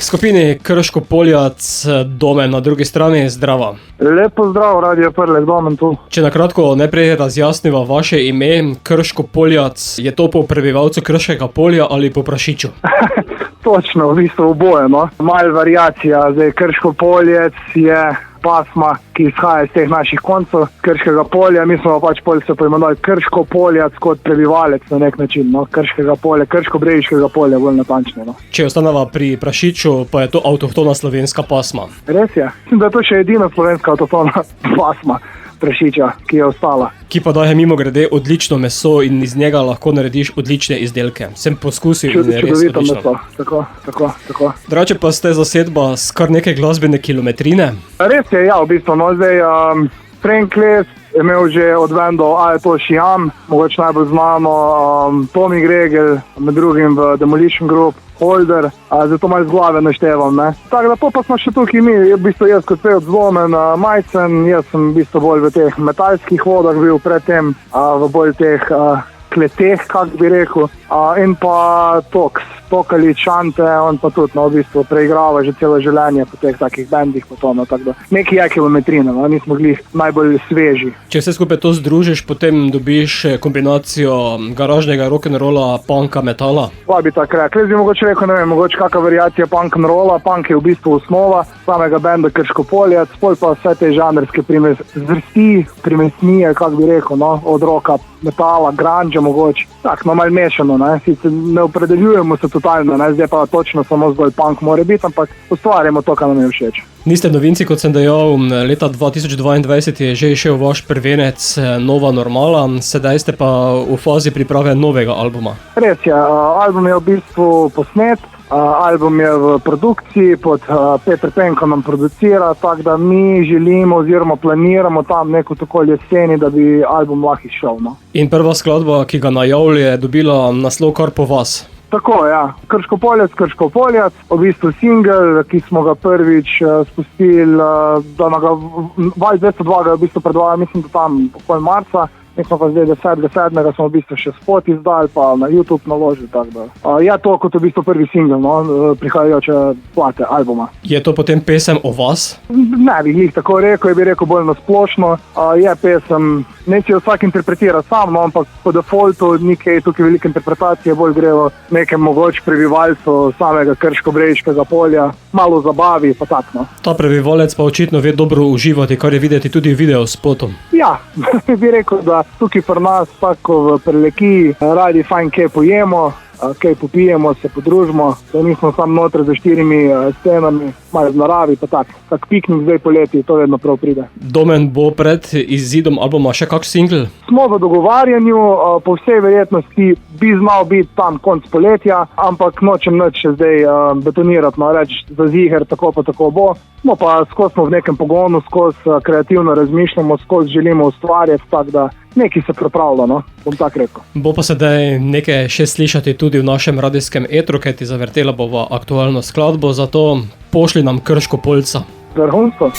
skupini Krško Poljac, Domen na drugi strani, zdrava. Lepo zdrav, Radio Prlek, Domen tu. Če na kratko najprej razjasniva vaše ime, Krško Poljac, je to po prebivalcu Krškega polja ali po prašiču? Točno, v bistvu oboje, no. Malo variacija, zdaj Krško Poljec je pasma, ki izhaja iz teh naših koncev Krškega polja. Mi smo pač polje poimenovali Krško Poljac kot prebivalec na nek način, no. Krškega polja, Krško-Brežiškega polja, bolj natančno, no. Če ostaneva pri prašiču, pa je to avtohtona slovenska pasma. Res je. Mislim, da je to še edina slovenska avtohtona pasma prašiča, ki je ostala. Ki pa daje mimo grede odlično meso in iz njega lahko narediš odlične izdelke. Sem poskusil in je res odlično. Meso. Tako. Drugače pa ste zasedba s kar nekaj glasbene kilometrine. Res je, ja, v bistvu, no, zdaj Frank Les je imel že od bendov Aeto Šiam, mogoče najbolj znano Tomi Gregel, med drugim v Demolition Group, Holder, zato malo z glave naštevam, ne. Tako da pa smo še tukaj mi, v bistvu jaz kot pevec Domen, Majcen, jaz sem v bistvu bolj v teh metalskih vodah bil predtem, v bolj teh kleteh, kak bi rekel, in pa Tokalič, Šante, on pa tudi, no, v bistvu preigrava že celo življenje po teh takih bendih, potom, no, tako da nekaj je kilometrina, no, nismo glih najbolj sveži. Če vse skupaj to združiš, potem dobiš kombinacijo garažnega rock'n'rolla, punka, metala? Pa bi tako rekel, jaz bi mogoče rekel, ne vem, mogoče kakva variacija punk'n'rolla, punk je v bistvu osnova samega benda Krško Poljac, pol pa vse te žanrske primesnije, kak bi rekel, no, od rocka, metala, grunge mogoče, tako, no, malo mešano, ne, sicer ne opredeljujemo se totalno, ne, zdaj pa točno samo zgolj punk mora biti, ampak ustvarjamo to, kar nam je všeč. Niste novinci, kot sem dejal, leta 2022 je že išel vaš prvenec Nova normala, sedaj ste pa v fazi priprave novega albuma. Res je, album je v bistvu posnet, album je v produkciji, pod Peter Penko nam producira, tako da mi želimo oziroma planiramo tam neko tako jeseni, da bi album lahko izšel, no. In prva skladba, ki ga najavlja, je dobila naslov kar po vas. Tako, ja. Krško Poljac, v bistvu single, ki smo ga prvič spustili, da na ga Val 202 ga je v bistvu predvajal, mislim, da tam pol marca. Mi smo pa zdaj 10.7. smo v bistvu še spot izdali, pa na YouTube naložili, tako da. Je to kot v bistvu prvi single, no, prihajajoče plate, albuma. Je to potem pesem o vas? Ne bi jih tako rekel, bi rekel bolj nasplošno. Je pesem, ne si jo vsak interpretira sam, no, ampak po defaultu nekaj tukaj velike interpretacije, bolj grejo nekem mogoče prebivalcu samega Krško-Brežiškega polja, malo zabavi, pa tak, no. Ta prebivalec pa očitno ve dobro uživati, kar je videti tudi v videospotu. Ja, bi rekel, da tukaj pri nas, tako v Prlekiji, radi fajn kaj pojemo, kaj popijemo, se podružimo, da nismo samo noter za 4 stenami, malo v naravi, pa tak piknik zdaj poleti, to vedno prav pride. Domen bo pred izidom albuma še kak single? Smo v dogovarjanju, po vsej verjetnosti bi znal biti tam konc poletja, ampak nočem nič še zdaj betonirati, no, reči za ziher, tako pa tako bo. No pa skozi smo v nekem pogonu, skozi kreativno razmišljamo, skozi želimo ustvarjati, tako da nekaj se pripravlja, no, bom tak rekel. Bo pa sedaj nekaj še slišati tudi v našem radijskem etru, kaj ti zavrtela bova aktualno skladbo, zato pošli nam Krško Poljca. Vrhunsko.